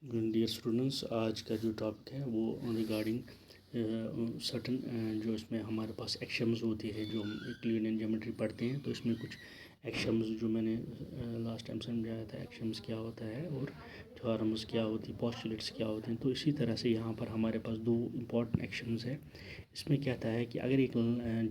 Dear students, आज का जो टॉपिक है वो रिगार्डिंग सर्टन जो इसमें हमारे पास एक्शम्स होती है, जो हम यूक्लिडियन ज्योमेट्री पढ़ते हैं तो इसमें कुछ एक्शम्स जो मैंने लास्ट टाइम समझाया था, एक्शम्स क्या होता है और थ्योरम्स क्या होती है, पोस्टुलेट्स क्या होते हैं। तो इसी तरह से यहाँ पर हमारे पास दो इम्पॉर्टेंट एक्शम्स है। इसमें कहता है कि अगर एक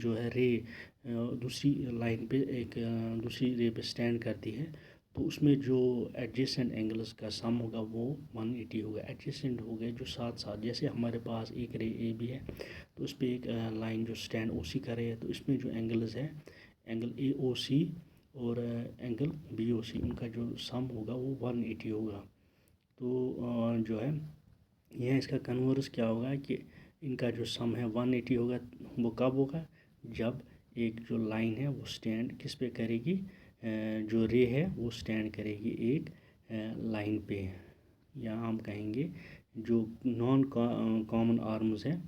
जो है रे दूसरी लाइन पे एक दूसरी रे पे स्टैंड करती है तो उसमें जो एडजेसेंट एंगल्स का सम होगा वो 180 होगा। एडजेसेंट हो गए जो साथ साथ, जैसे हमारे पास एक रे ए भी है तो उस पर एक लाइन जो स्टैंड ओ सी का रे है, तो इसमें जो एंगल्स है, एंगल ए ओ सी और एंगल बी ओ सी, उनका जो सम होगा वो 180 होगा। तो जो है यह इसका कन्वर्स क्या होगा कि इनका जो सम है 180 होगा। वो कब होगा? जब एक जो लाइन है वो स्टैंड किस पे करेगी, जो रे है वो स्टैंड करेगी एक लाइन पे, या हम कहेंगे जो नॉन कॉमन आर्म्स है।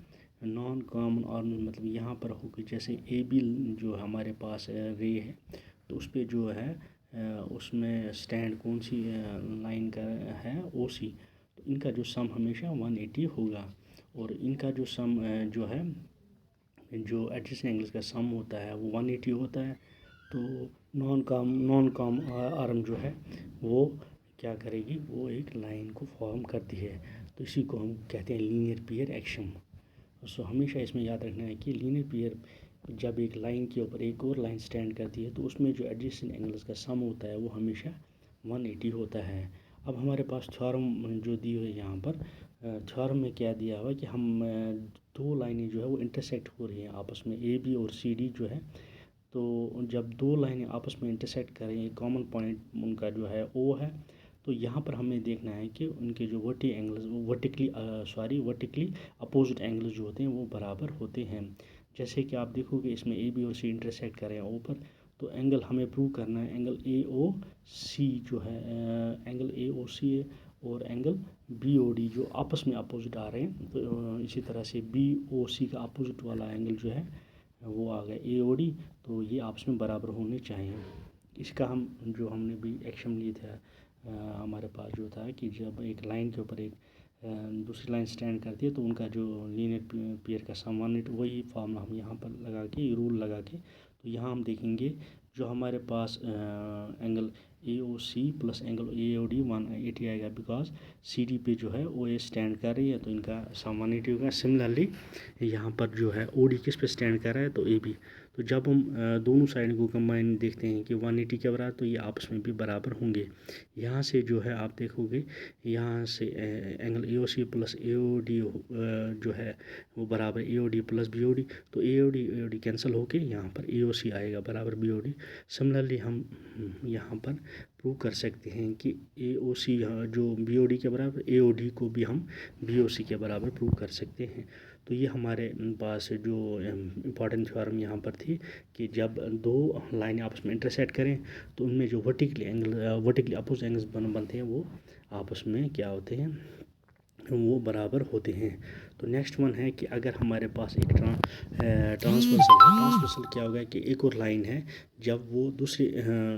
नॉन कॉमन आर्म्स मतलब यहाँ पर होगी, जैसे ए बी जो हमारे पास रे है तो उस पर जो है उसमें स्टैंड कौन सी लाइन का है, ओ सी। तो इनका जो सम हमेशा 180 होगा। और इनका जो सम जो है, जो एडजेसेंट एंगल्स का सम होता है वो 180 होता है। तो नॉन कॉम आर्म जो है वो क्या करेगी, वो एक लाइन को फॉर्म करती है। तो इसी को हम कहते हैं लीनियर पियर एक्शन। सो हमेशा इसमें याद रखना है कि लीनियर पियर जब एक लाइन के ऊपर एक और लाइन स्टैंड करती है तो उसमें जो एडजेसेंट एंगल्स का सम होता है वो हमेशा 180 होता है। अब हमारे पास थ्योरम जो दी हुई है यहाँ पर, थ्योरम में क्या दिया हुआ है कि हम दो लाइनें जो है वो इंटरसेक्ट हो रही हैं आपस में, ए बी और सी डी जो है। तो जब दो लाइनें आपस में इंटरसेक्ट करें, कॉमन पॉइंट उनका जो है ओ है, तो यहाँ पर हमें देखना है कि उनके जो वर्टिकली अपोजिट एंगल्स जो होते हैं वो बराबर होते हैं। जैसे कि आप देखोगे इसमें ए बी और सी इंटरसेक्ट कर रहे हैं ओ पर, तो एंगल हमें प्रूव करना है एंगल ए ओ सी जो है, एंगल ए ओ सी है और एंगल बी ओ डी जो आपस में अपोजिट आ रहे हैं। तो इसी तरह से बी ओ सी का अपोजिट वाला एंगल जो है वो आ गया ए ओ डी, तो ये आपस में बराबर होने चाहिए। इसका हम जो हमने भी एक्शन लिए थे, हमारे पास जो था कि जब एक लाइन के ऊपर एक दूसरी लाइन स्टैंड करती है तो उनका जो लीनियर पेयर का सम, वही फॉर्मूला हम यहाँ पर लगा के, रूल लगा के, तो यहाँ हम देखेंगे जो हमारे पास angle A O C plus angle A O D 180 आएगा, बिकॉज सी डी पे जो है ओ ए स्टैंड कर रही है तो इनका सम 180 होगा। सिमिलरली यहाँ पर जो है ओ डी किस पे स्टैंड कर रहा है, तो ए बी। तो जब हम दोनों साइड को कंबाइन देखते हैं कि 180 के बराबर, तो ये आपस में भी बराबर होंगे। यहाँ से जो है आप देखोगे यहाँ से angle A O C plus A O D जो है वो बराबर A O D plus B O D, तो ए ओ डी कैंसिल होके यहाँ पर ए ओ सी आएगा बराबर बी ओ डी। सिमिलरली हम यहाँ पर प्रूव कर सकते हैं कि ए ओ सी जो बी ओ डी के बराबर, ए ओ डी को भी हम बी ओ सी के बराबर प्रूव कर सकते हैं। तो ये हमारे पास जो इम्पॉर्टेंट थ्योरम यहाँ पर थी कि जब दो लाइनें आपस में इंटरसेक्ट करें तो उनमें जो वर्टिकली अपोज एंगल्स बनते हैं वो आपस में क्या होते हैं, वो बराबर होते हैं। तो नेक्स्ट वन है कि अगर हमारे पास एक ट्रांसवर्सल क्या होगा कि एक और लाइन है, जब वो दूसरी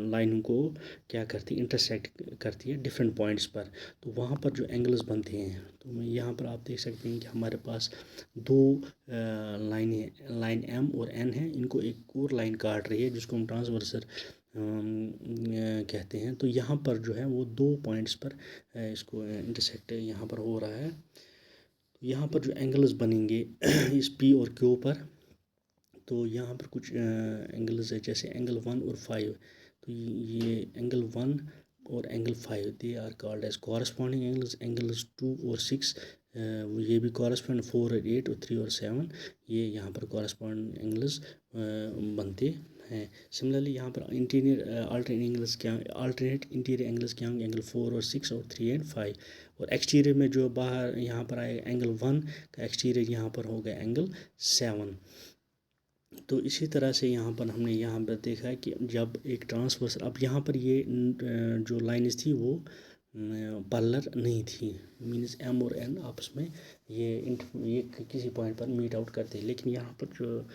लाइन को क्या करती है, इंटरसेक्ट करती है डिफरेंट पॉइंट्स पर, तो वहाँ पर जो एंगल्स बनते हैं, तो मैं यहाँ पर आप देख सकते हैं कि हमारे पास दो लाइन एम और एन है, इनको एक और लाइन काट रही है जिसको हम ट्रांसवर्सल कहते हैं। तो यहाँ पर जो है वो दो पॉइंट्स पर इसको इंटरसेक्ट यहाँ पर हो रहा है। तो यहाँ पर जो एंगल्स बनेंगे इस पी और क्यू पर, तो यहाँ पर कुछ एंगल्स है जैसे एंगल 1 और 5। तो ये एंगल 1 और angle 5 they are called as corresponding angles. Angles 2 और 6 ये भी कॉरस्पॉन्ड, 4 और 8 और 3 और 7 ये यहाँ पर कॉरस्पॉन्डिंग एंगल्स बनते हैं। सिमिलरली यहाँ पर अल्टरनेट इंटीरियर एंगल्स क्या होंगे, एंगल 4 और 6 और 3 एंड 5। और एक्सटीरियर में जो बाहर यहाँ पर आएगा एंगल 1 का एक्सटीरियर यहाँ पर होगा एंगल 7। तो इसी तरह से यहाँ पर हमने यहाँ पर देखा है कि जब एक ट्रांसवर्सल, अब यहाँ पर ये जो लाइन्स थी वो पैरेलल नहीं थी, मीन्स एम और एन आपस में ये किसी पॉइंट पर मीट आउट करते हैं। लेकिन यहाँ पर जो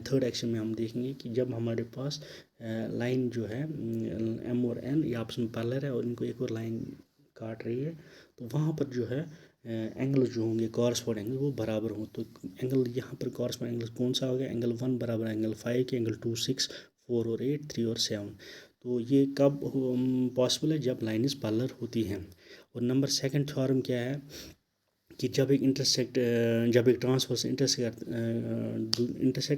थर्ड एक्शन में हम देखेंगे कि जब हमारे पास लाइन जो है एम और एन ये आपस में पैरेलल है और इनको एक और लाइन काट रही है, तो वहाँ पर जो है एंगल जो होंगे कॉरस्पॉन्ड एंगल वो बराबर हों। तो एंगल यहाँ पर कॉरस्पॉन्ड एंगल कौन सा हो गया, एंगल 1 बराबर एंगल 5 के, एंगल 2 6, 4 और 8, 3 और 7। तो ये कब पॉसिबल है, जब लाइन्स पैरेलल होती हैं। और नंबर सेकंड थ्योरम क्या है कि जब एक ट्रांसवर्स इंटरसेक्ट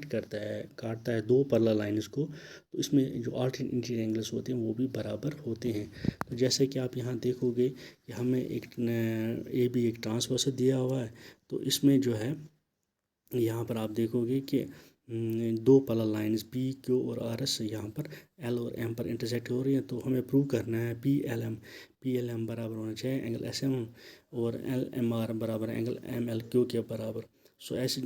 करता है, काटता है दो पैरेलल लाइन्स को, तो इसमें जो अल्टरनेट इंटीरियर एंगल्स होते हैं वो भी बराबर होते हैं। तो जैसे कि आप यहाँ देखोगे कि हमें ए बी एक ट्रांसवर्स दिया हुआ है, तो इसमें जो है यहाँ पर आप देखोगे कि दो पैरेलल लाइन्स पी क्यू और आर एस यहाँ पर एल और एम पर इंटरसेक्ट हो रही हैं। तो हमें प्रूव करना है पी एल एम बराबर होना चाहिए एंगल एस एम, और एल एम आर बराबर एंगल एम एल क्यू के बराबर। सो ऐसे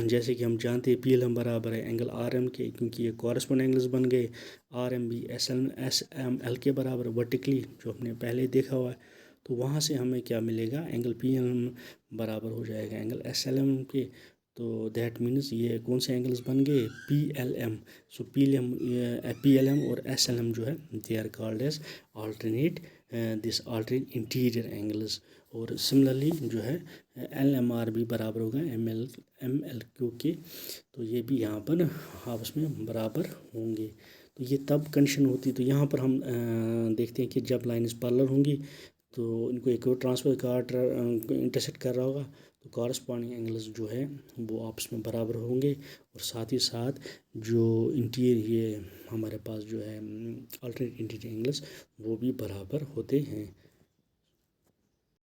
जैसे कि हम जानते हैं पी एल एम बराबर है एंगल आर एम के, क्योंकि ये कॉरस्पॉन्ड एंगल्स बन गए। आर एम भी एस एम एल के बराबर वर्टिकली, जो हमने पहले देखा हुआ है। तो वहाँ से हमें क्या मिलेगा, एंगल पी एल एम बराबर हो जाएगा एंगल एस एल एम के। तो दैट मीन्स ये कौन से एंगल्स बन गए, P L M. So P L M और एस एल एम जो है they are called as alternate alternate interior angles. और सिमिलरली जो है एल एम आर भी बराबर होगा एम एल क्यू के। तो ये भी यहाँ पर आपस में बराबर होंगे। तो ये तब कंडीशन होती, तो यहाँ पर हम देखते हैं कि जब लाइन्स पैरेलल होंगी तो इनको एक और ट्रांसफर काट इंटरसेक्ट कर रहा होगा, तो कॉरस्पॉन्डिंग एंगल्स जो है वो आपस में बराबर होंगे। और साथ ही साथ जो इंटीरियर ये हमारे पास जो है अल्टरनेट इंटीरियर एंगल्स वो भी बराबर होते हैं।